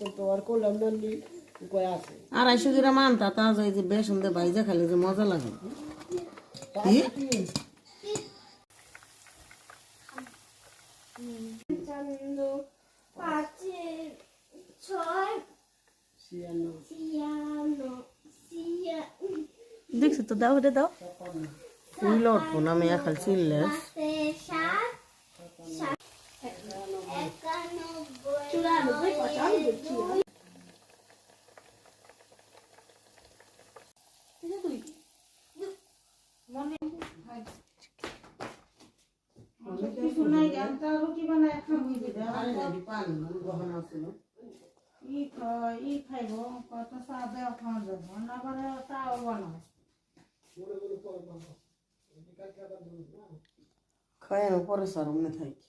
250 গ্রাম আনতা তাজা এই যে বেসন দিয়ে ভাইজা খাইলে যে মজা লাগে কি দেখছি তো দাও দাও উইল উঠবো না আমি এখন চিল্লেস খায় পরে স্যার অমনে থাকি